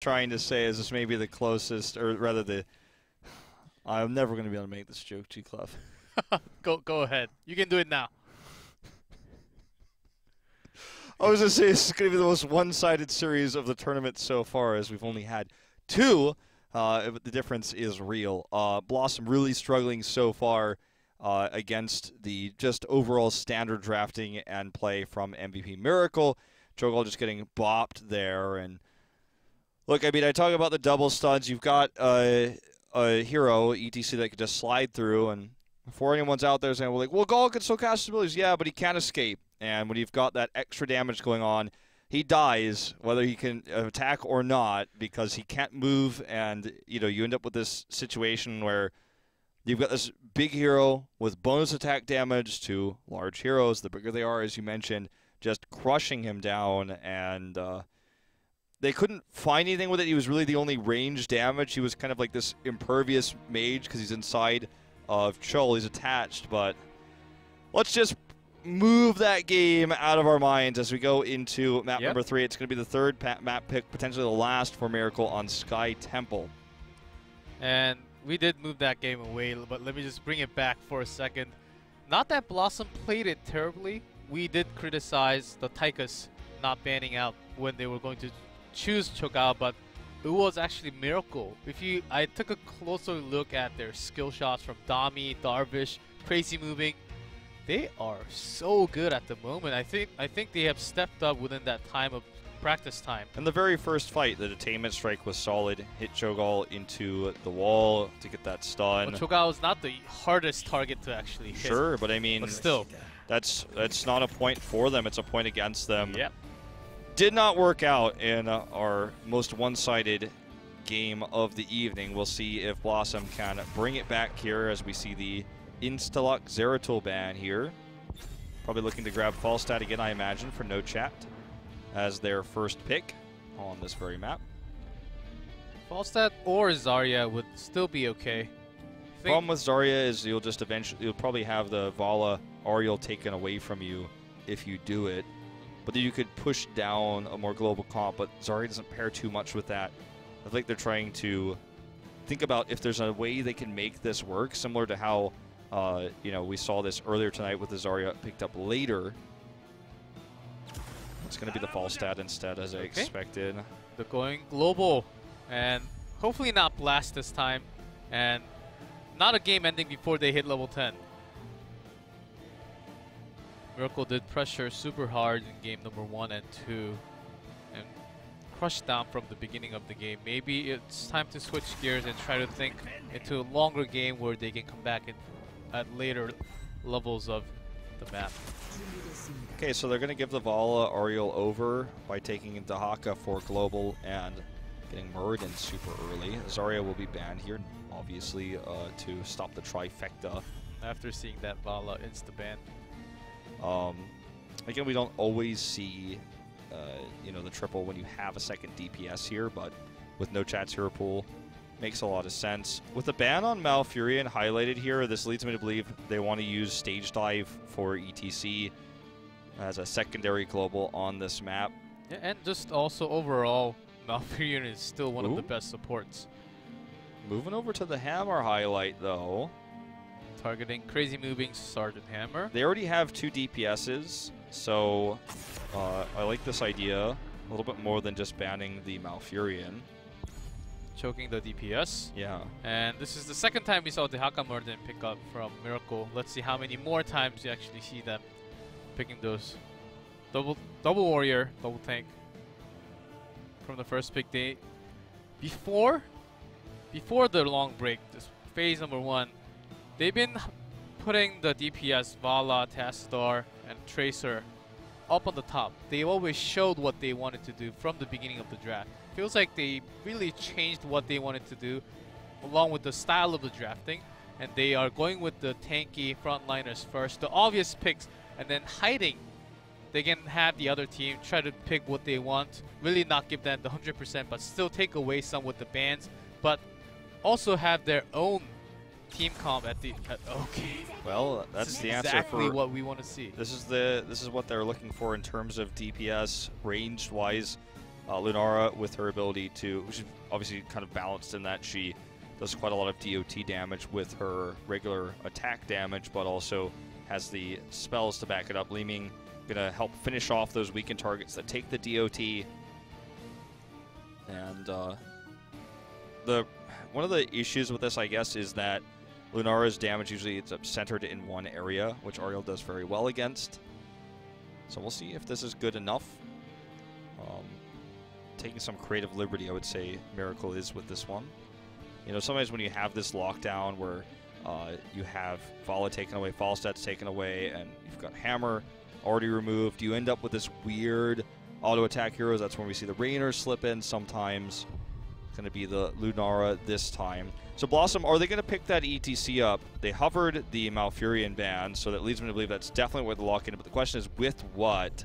trying to say is this may be the closest, or rather the. I'm never going to be able to make this joke, G Clef. Go ahead. You can do it now. I was going to say this is going to be the most one-sided series of the tournament so far, as we've only had two. But the difference is real. BlossoM really struggling so far against the just overall standard drafting and play from MVP Miracle. Cho'Gall just getting bopped there. And look, I mean, I talk about the double studs. You've got a hero, ETC, that could just slide through. And before anyone's out there saying, well, like, well, Gall can still cast his abilities. Yeah, but he can't escape. And when you've got that extra damage going on, he dies, whether he can attack or not, because he can't move. And, you know, you end up with this situation where you've got this big hero with bonus attack damage to large heroes, the bigger they are, as you mentioned, just crushing him down. And they couldn't find anything with it. He was really the only range damage. He was kind of like this impervious mage because he's inside of Chol. He's attached, but let's just move that game out of our minds as we go into map number 3. It's going to be the third map pick, potentially the last for Miracle on Sky Temple. And we did move that game away, but let me just bring it back for a second. Not that BlossoM played it terribly. We did criticize the Tychus not banning out when they were going to choose Cho'Gall, but it was actually Miracle. I took a closer look at their skill shots from Dami, Darvish, Crazy Moving. They are so good at the moment. I think they have stepped up within that time of practice time. In the very first fight, the detainment strike was solid. Hit Cho'Gall into the wall to get that stun. Well, Cho'Gall is not the hardest target to actually hit. Sure, but I mean, but still, that's not a point for them. It's a point against them. Yep. Did not work out in our most one-sided game of the evening. We'll see if BlossoM can bring it back here as we see the Instaluck Zeratul ban here. Probably looking to grab Falstad again, I imagine, for no chat as their first pick on this very map. Falstad or Zarya would still be okay. Problem with Zarya is you'll probably have the Vala Ariel taken away from you if you do it. But then you could push down a more global comp, but Zarya doesn't pair too much with that. I think they're trying to think about if there's a way they can make this work, similar to how you know, we saw this earlier tonight with the Zarya picked up later. It's going to be the Falstad instead, as I expected. They're going global, and hopefully not blast this time, and not a game ending before they hit level 10. Miracle did pressure super hard in game number 1 and 2, and crushed down from the beginning of the game. Maybe it's time to switch gears and try to think into a longer game where they can come back at later levels of the map. Okay, so they're going to give the Vala Ariel over by taking Dahaka for global and getting Muradin super early. Zarya will be banned here, obviously, to stop the trifecta. After seeing that Vala insta-ban. Again, we don't always see, you know, the triple when you have a second DPS here, but with no chat's hero pool, makes a lot of sense. With the ban on Malfurion highlighted here, this leads me to believe they want to use Stage Dive for ETC as a secondary global on this map. Yeah, and just also overall, Malfurion is still one of the best supports. Moving over to the Hammer highlight, though. Targeting Crazy Moving Sergeant Hammer. They already have 2 DPSs, so I like this idea a little bit more than just banning the Malfurion. Choking the DPS. Yeah. And this is the second time we saw the Hakamurden pick up from Miracle. Let's see how many more times you actually see them picking those. Double warrior, double tank from the first pick day. Before the long break, this phase number 1, they've been putting the DPS, Vala, Tastar, and Tracer up on the top. They always showed what they wanted to do from the beginning of the draft. Feels like they really changed what they wanted to do along with the style of the drafting, and they are going with the tanky frontliners first, the obvious picks, and then hiding. They can have the other team try to pick what they want, really not give them the 100%, but still take away some with the bans, but also have their own team comp at the okay. Well, that's the answer exactly for what we want to see. This is what they're looking for in terms of DPS range wise. Lunara, with her ability to, which is obviously kind of balanced in that she does quite a lot of DOT damage with her regular attack damage, but also has the spells to back it up. Li Ming gonna help finish off those weakened targets that take the DOT. And one of the issues with this, I guess, is that Lunara's damage usually it's centered in one area, which Ariel does very well against. So we'll see if this is good enough. Taking some creative liberty, I would say Miracle is with this one. You know, sometimes when you have this lockdown where you have Vala taken away, Falstad's taken away, and you've got Hammer already removed, you end up with this weird auto attack heroes. That's when we see the Raynor slip in sometimes. It's going to be the Lunara this time. So BlossoM, are they going to pick that ETC up? They hovered the Malfurion ban, so that leads me to believe that's definitely where the lock in. But the question is, with what?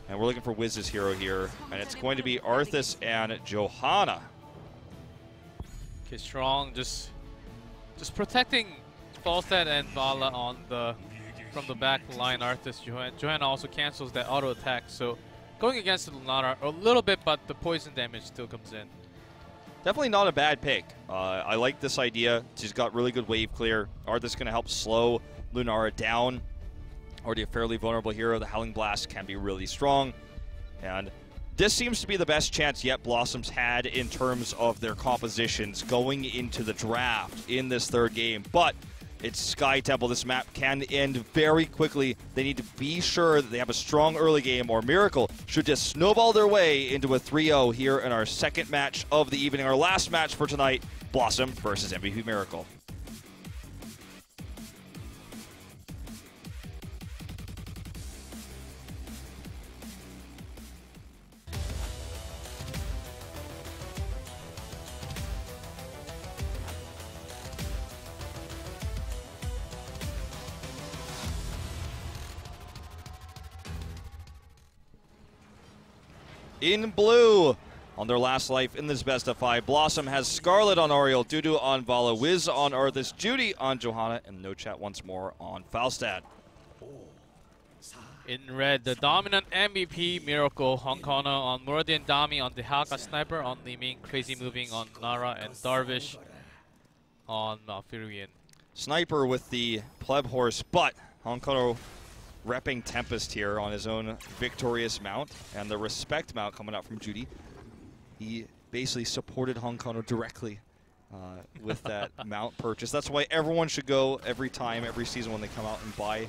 And we're looking for Wiz's hero here, and it's going to be Arthas and Johanna. Okay, strong, just protecting Falstad and Vala on from the back line. Arthas, Johanna also cancels that auto attack, so going against the Lunara a little bit, but the poison damage still comes in. Definitely not a bad pick. I like this idea. She's got really good wave clear. Arthas going to help slow Lunara down. Already a fairly vulnerable hero. The Howling Blast can be really strong. And this seems to be the best chance yet BlossoM's had in terms of their compositions going into the draft in this third game. But it's Sky Temple. This map can end very quickly. They need to be sure that they have a strong early game, or Miracle should just snowball their way into a 3-0 here in our second match of the evening. Our last match for tonight, BlossoM versus MVP Miracle. In blue, on their last life in this best of 5, BlossoM has Scarlet on Ariel, Dudu on Vala, Wiz on Arthas, Judy on Johanna, and No Chat once more on Falstad. In red, the dominant MVP Miracle, Honkono on Muradin, Dami on Dehaka, Sniper on Li Ming, Crazy Moving on Nara, and Darvish on Malfurion. Sniper with the pleb horse, but Honkono repping Tempest here on his own victorious mount, and the respect mount coming out from Judy. He basically supported Honkono directly with that mount purchase. That's why everyone should go every time, every season when they come out and buy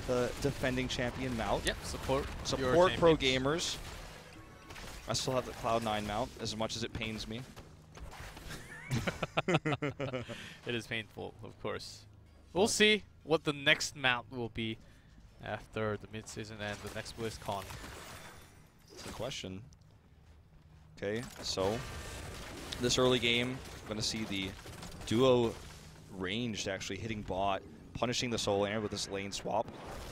the defending champion mount. Yep, support pro gamers. I still have the Cloud9 mount, as much as it pains me. It is painful, of course. We'll see what the next mount will be after the mid-season and the next BlizzCon. That's the question. Okay, so this early game, I'm going to see the duo ranged actually hitting bot, punishing the solo laner with this lane swap.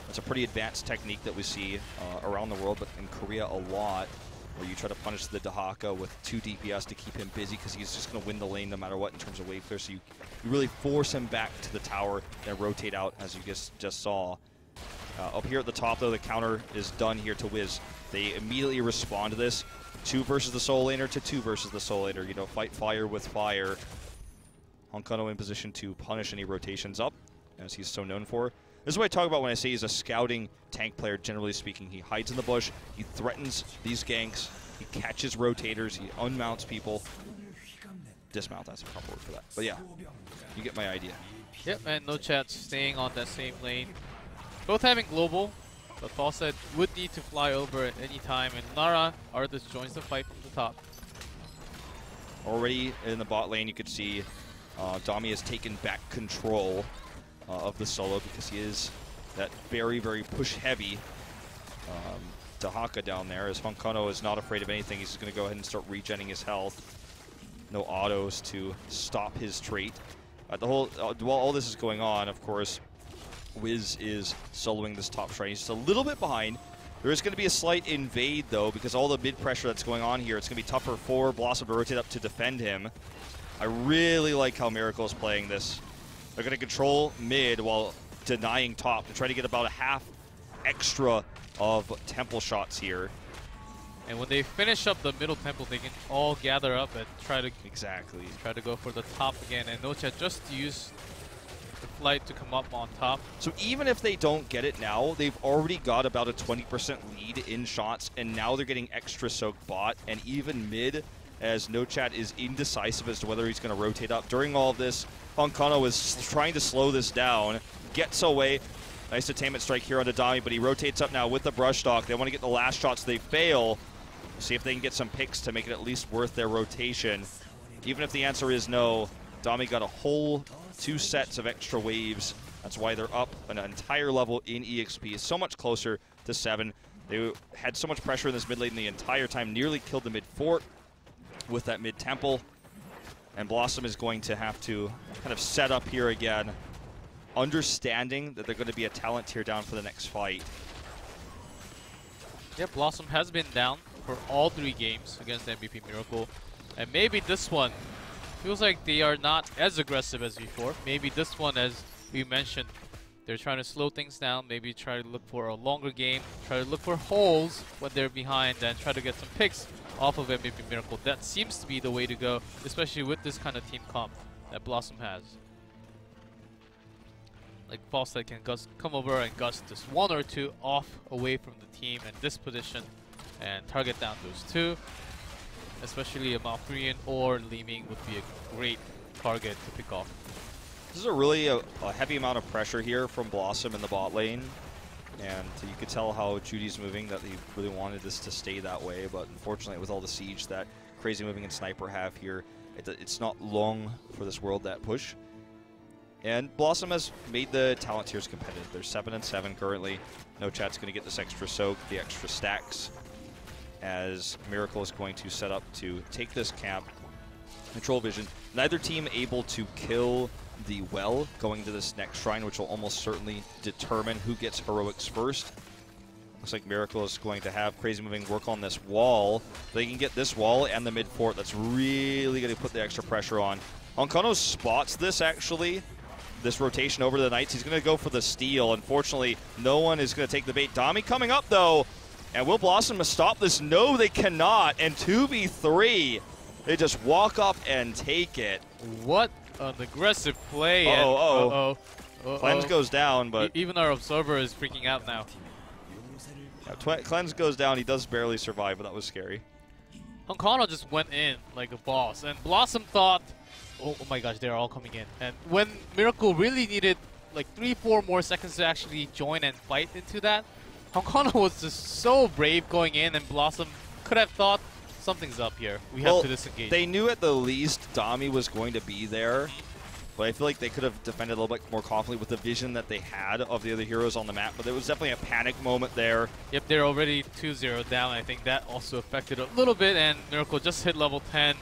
That's a pretty advanced technique that we see around the world, but in Korea a lot, where you try to punish the Dehaka with 2 DPS to keep him busy because he's just going to win the lane no matter what in terms of wave clear. So you really force him back to the tower and rotate out, as you just saw. Up here at the top, though, the counter is done here to Wiz. They immediately respond to this. 2 versus the solo laner to 2 versus the solo laner. You know, fight fire with fire. Honkono in position to punish any rotations up, as he's so known for. This is what I talk about when I say he's a scouting tank player, generally speaking. He hides in the bush, he threatens these ganks, he catches rotators, he unmounts people. Dismount, that's a proper word for that. But yeah, you get my idea. Yep, and No Chat staying on that same lane. Both having global, but Falstad would need to fly over at any time, and Nara, Arthas joins the fight from the top. Already in the bot lane, you could see Dami has taken back control of the solo because he is that very, very push-heavy Dehaka down there, as Honkono is not afraid of anything. He's just going to go ahead and start regenning his health. No autos to stop his trait. While all this is going on, of course, Wiz is soloing this top shrine. He's just a little bit behind. There is going to be a slight invade, though, because all the mid pressure that's going on here, it's going to be tougher for BlossoM to rotate up to defend him. I really like how Miracle is playing this. They're going to control mid while denying top to try to get about a half extra of temple shots here. And when they finish up the middle temple, they can all gather up and try to go for the top again. And Nochat just used the flight to come up on top. So even if they don't get it now, they've already got about a 20% lead in shots, and now they're getting extra soak bot and even mid, as Nochat is indecisive as to whether he's going to rotate up. During all of this, Honkano is trying to slow this down, gets away. Nice attainment strike here on Dami, but he rotates up now with the brush stock. They want to get the last shots. They fail. See if they can get some picks to make it at least worth their rotation. Even if the answer is no, Dami got a whole 2 sets of extra waves. That's why they're up an entire level in EXP. So much closer to 7. They had so much pressure in this mid lane the entire time. Nearly killed the mid fort with that mid temple. And BlossoM is going to have to kind of set up here again, understanding that they're going to be a talent tier down for the next fight. Yeah, BlossoM has been down for all 3 games against MVP Miracle. And maybe this one feels like they are not as aggressive as before. Maybe this one, as we mentioned, they're trying to slow things down, maybe try to look for a longer game, try to look for holes when they're behind, and try to get some picks off of MVP Miracle. That seems to be the way to go, especially with this kind of team comp that BlossoM has. Like Falstad can come over and gust just 1 or 2 off away from the team in this position and target down those 2. Especially a Malfurion or Li-Ming would be a great target to pick off. This is a really a heavy amount of pressure here from BlossoM in the bot lane. And you could tell how Judy's moving, that he really wanted this to stay that way. But unfortunately, with all the siege that Crazy Moving and Sniper have here, it's not long for this world, that push. And BlossoM has made the talent tiers competitive. They're 7 and 7 currently. Nochat's going to get this extra soak, the extra stacks, as Miracle is going to set up to take this camp. Control vision. Neither team able to kill the well going to this next shrine, which will almost certainly determine who gets heroics first. Looks like Miracle is going to have Crazy Moving work on this wall. They can get this wall and the mid fort. That's really going to put the extra pressure on. Honkano spots this, actually. This rotation over to the Knights. He's going to go for the steal. Unfortunately, no one is going to take the bait. Dami coming up, though. And will BlossoM stop this? No, they cannot. And 2v3. They just walk up and take it. What an aggressive play. Cleanse goes down, but even our observer is freaking out now. Yeah, Cleanse goes down. He does barely survive, but that was scary. Honkano just went in like a boss. And BlossoM thought, oh my gosh, they're all coming in. And when Miracle really needed like 3-4 more seconds to actually join and fight into that, Honkano was just so brave going in, and BlossoM could have thought, something's up here. We have to disengage. They knew at the least Dami was going to be there, but I feel like they could have defended a little bit more confidently with the vision that they had of the other heroes on the map, but there was definitely a panic moment there. Yep, they're already 2-0 down. I think that also affected a little bit, and Miracle just hit level 10.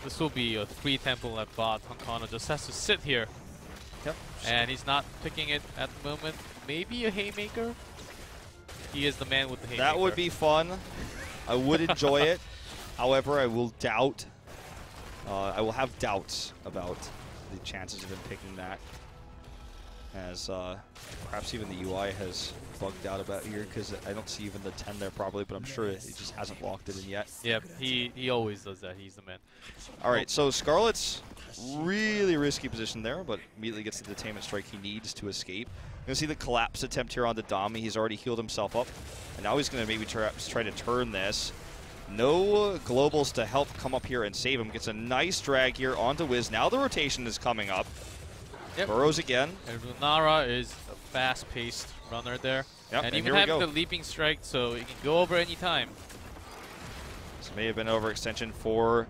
This will be a 3 temple at bot. Honkano just has to sit here. Yep. And he's not picking it at the moment. Maybe a Haymaker? He is the man with the Haymaker. That would be fun. I would enjoy it. However, I will doubt. I will have doubts about the chances of him picking that, as perhaps even the UI has bugged out about here, because I don't see even the 10 there probably, but I'm sure he just hasn't locked it in yet. Yep, he always does that. He's the man. All right, so Scarlet's really risky position there, but immediately gets the detainment strike he needs to escape. You're going to see the collapse attempt here onto Dami. He's already healed himself up, and now he's going to maybe try to turn this. No globals to help come up here and save him. Gets a nice drag here onto Wiz. Now the rotation is coming up. Yep. Burrows again. And Lunara is a fast-paced runner there. Yep, and even having the leaping strike, so he can go over any time. This may have been an overextension for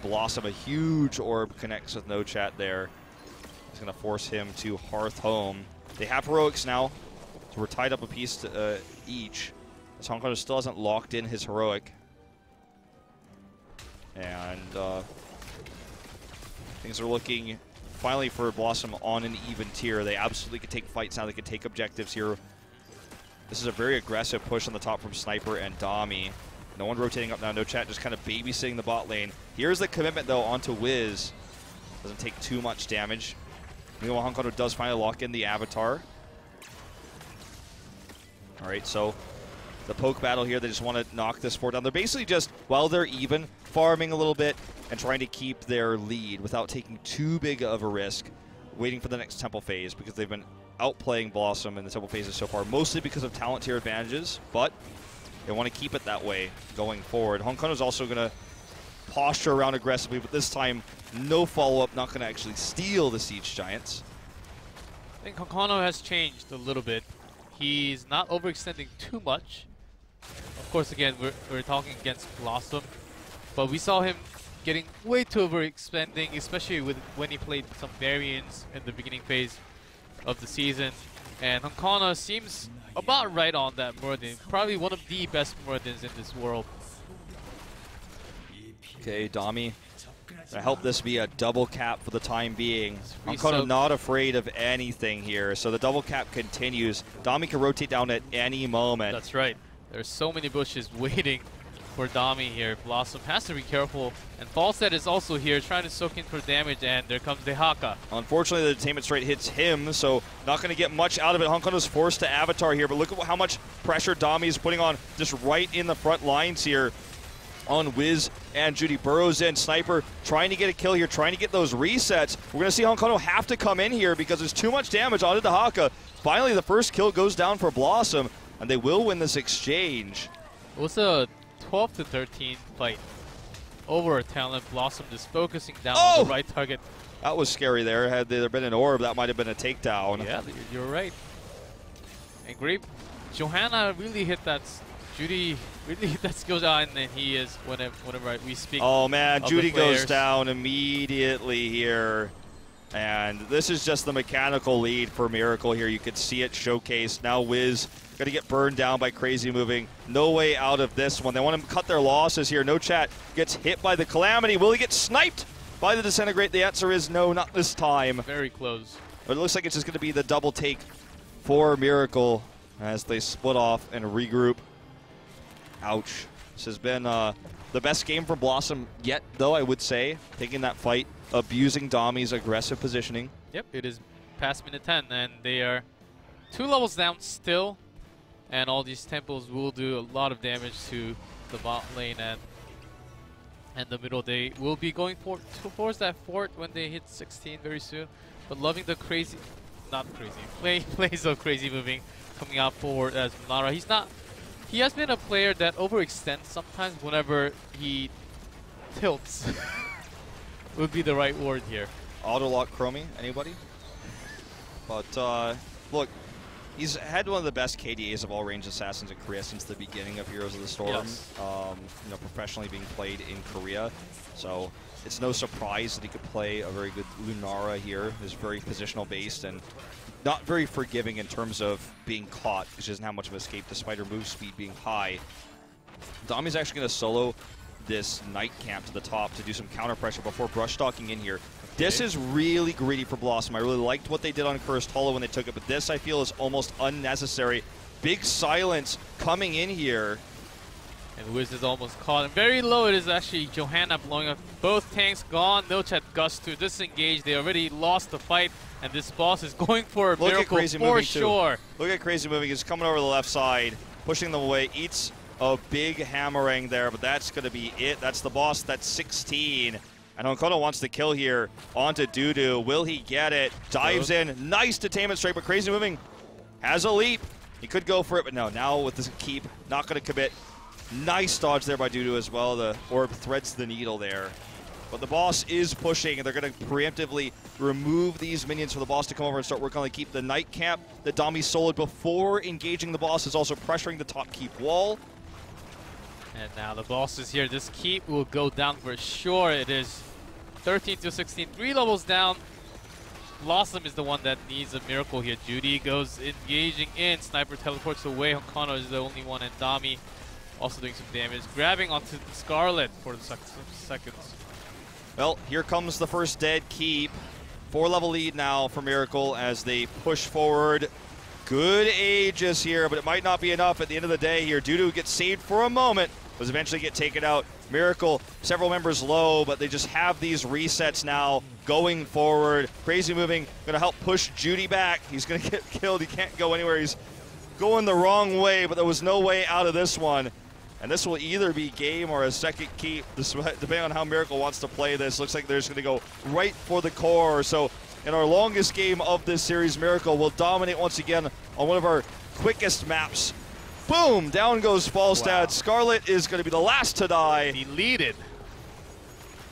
BlossoM. A huge orb connects with no chat there. It's going to force him to Hearth home. They have heroics now, so we're tied up a piece to, each. As Honkano still hasn't locked in his heroic. And things are looking finally for BlossoM on an even tier. They absolutely could take fights now. They could take objectives here. This is a very aggressive push on the top from Sniper and Dami. No one rotating up now. No chat, just kind of babysitting the bot lane. Here's the commitment, though, onto Wiz. Doesn't take too much damage. Meanwhile, Honkano does finally lock in the Avatar. All right, so the poke battle here. They just want to knock this fort down. They're basically just, while they're even, farming a little bit and trying to keep their lead without taking too big of a risk, waiting for the next temple phase, because they've been outplaying BlossoM in the temple phases so far, mostly because of talent tier advantages, but they want to keep it that way going forward. Honkono's also going to posture around aggressively, but this time no follow-up, not going to actually steal the Siege Giants. I think Honkono has changed a little bit. He's not overextending too much. Of course, again, we're talking against BlossoM, but we saw him getting way too overextending, especially when he played some variants in the beginning phase of the season. And Honkono seems about right on that Muradin. Probably one of the best Muradins in this world. Okay, Dami, I hope this be a double cap for the time being. Honkono not afraid of anything here, so the double cap continues. Dami can rotate down at any moment. That's right. There's so many bushes waiting for Dami here. BlossoM has to be careful, and Falset is also here trying to soak in for damage, and there comes Dehaka. Unfortunately, the Detainment Straight hits him, so not going to get much out of it. Honkono's forced to Avatar here, but look at how much pressure Dami is putting on just right in the front lines here on Wiz and Judy. Burrows in, Sniper trying to get a kill here, trying to get those resets. We're going to see Honkono have to come in here because there's too much damage onto Dehaka. Finally, the first kill goes down for BlossoM, and they will win this exchange. It was a 12 to 13 fight over talent. BlossoM just focusing down on the right target. That was scary there. Had there been an orb, that might have been a takedown. Yeah, you're right. And great. Johanna really hit that. Judy really hit that skill down, and he is, whenever we speak. Oh man, Judy goes down immediately here. And this is just the mechanical lead for Miracle here. You could see it showcased. Now Wiz going to get burned down by Crazy Moving. No way out of this one. They want to cut their losses here. No Chat gets hit by the Calamity. Will he get sniped by the Disintegrate? The answer is no, not this time. Very close. But it looks like it's just going to be the double take for Miracle as they split off and regroup. Ouch. This has been the best game for BlossoM yet, though, I would say. Taking that fight, abusing Dami's aggressive positioning. Yep, it is past minute 10, and they are 2 levels down still. And all these temples will do a lot of damage to the bot lane and the middle. They will be going towards that fort when they hit 16 very soon. But loving the crazy, not crazy, plays of Crazy Moving coming out forward as Nara. He has been a player that overextends sometimes whenever he tilts. Would be the right word here. Autolock Chromie, anybody? But look, he's had one of the best KDAs of all ranged assassins in Korea since the beginning of Heroes of the Storm. Yes. You know, professionally being played in Korea, so it's no surprise that he could play a very good Lunara here. He's very positional based and not very forgiving in terms of being caught, because she doesn't have much of an escape despite her move speed being high. Dami's actually going to solo this Night Camp to the top to do some counter pressure before brush stalking in here. Okay. This is really greedy for BlossoM. I really liked what they did on Cursed Hollow when they took it, but this I feel is almost unnecessary. Big silence coming in here. And Wiz is almost caught. And very low, it is actually Johanna blowing up. Both tanks gone. No Chat Gust to disengage. They already lost the fight. And this boss is going for a miracle for sure. Look at Crazy Moving. He's coming over the left side, pushing them away. Eats a big hammering there, but that's going to be it. That's the boss. That's 16. And Honkono wants to kill here onto Dudu. Will he get it? Dives in. Nice detainment strike, but Crazy Moving has a leap. He could go for it, but no. Now with this keep, not going to commit. Nice dodge there by Dudu as well. The orb threads the needle there. But the boss is pushing, and they're going to preemptively remove these minions for the boss to come over and start working on the keep. The Night Camp that Dami soloed before engaging the boss is also pressuring the top keep wall. And now the boss is here. This keep will go down for sure. It is 13 to 16, 3 levels down. BlossoM is the one that needs a miracle here. Judy goes engaging in. Sniper teleports away. Honkono is the only one, and Dami also doing some damage. Grabbing onto Scarlet for the seconds. Well, here comes the first dead keep. 4-level lead now for Miracle as they push forward. Good Aegis here, but it might not be enough at the end of the day here. Dudu gets saved for a moment, was eventually get taken out. Miracle, several members low, but they just have these resets now going forward. Crazy Moving, going to help push Judy back. He's going to get killed. He can't go anywhere. He's going the wrong way, but there was no way out of this one. And this will either be game or a second keep, depending on how Miracle wants to play this. Looks like they're just going to go right for the core. So in our longest game of this series, Miracle will dominate once again on one of our quickest maps. Boom! Down goes Falstad. Wow. Scarlet is going to be the last to die. Deleted.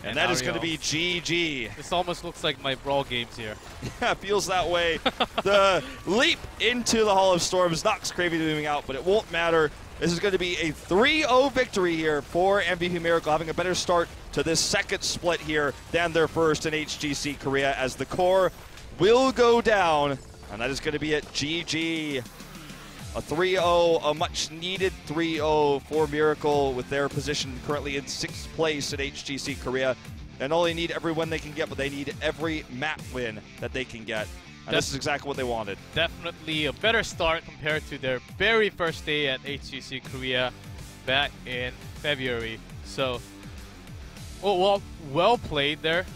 And that is going to be GG. This almost looks like my Brawl games here. Yeah, feels that way. The leap into the Hall of Storms knocks Cravey moving out, but it won't matter. This is going to be a 3-0 victory here for MVP Miracle, having a better start to this second split here than their first in HGC Korea, as the core will go down, and that is going to be at GG. A 3-0, a much-needed 3-0 for Miracle, with their position currently in 6th place at HGC Korea. And all they need every win they can get, but they need every map win that they can get. And this is exactly what they wanted. Definitely a better start compared to their very first day at HGC Korea back in February. So, well played there.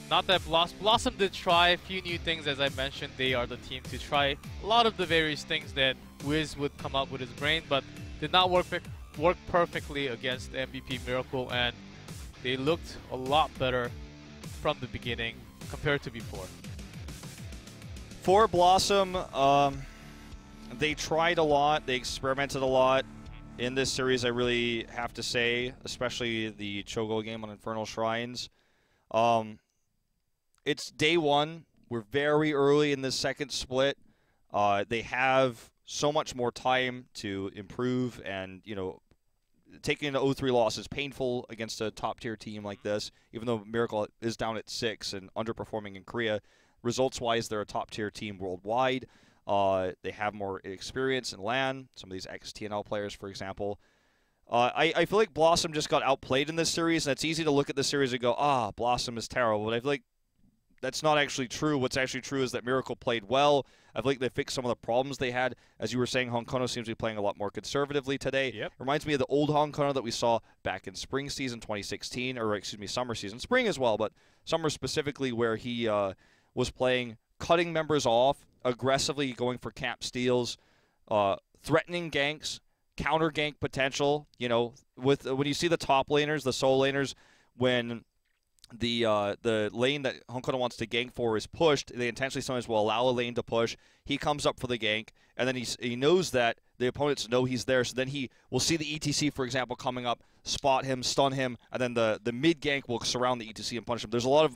Not that BlossoM did try a few new things, as I mentioned. They are the team to try a lot of the various things that Wiz would come up with his brain, but did not work perfectly against MVP Miracle, and they looked a lot better from the beginning compared to before. For BlossoM, they tried a lot, they experimented a lot in this series, I really have to say, especially the Chogo game on Infernal Shrines. It's day one. We're very early in this second split. They have so much more time to improve, and, you know, taking an 0-3 loss is painful against a top-tier team like this, even though Miracle is down at 6 and underperforming in Korea. Results-wise, they're a top-tier team worldwide. They have more experience in LAN, some of these ex-TNL players, for example. I feel like BlossoM just got outplayed in this series, and it's easy to look at this series and go, BlossoM is terrible. But I feel like that's not actually true. What's actually true is that Miracle played well. I feel like they fixed some of the problems they had. As you were saying, Hong Kong seems to be playing a lot more conservatively today. Yep. Reminds me of the old Hong Kong that we saw back in spring season 2016, or excuse me, summer season. Spring as well, but summer specifically, where he was playing, cutting members off, aggressively going for camp steals, threatening ganks, counter gank potential. You know, when you see the top laners, the solo laners, when the lane that Hong Kong wants to gank for is pushed, they intentionally sometimes will allow a lane to push. He comes up for the gank, and then he knows that the opponents know he's there, so then he will see the ETC, for example, coming up, spot him, stun him, and then the mid gank will surround the ETC and punish him. There's a lot of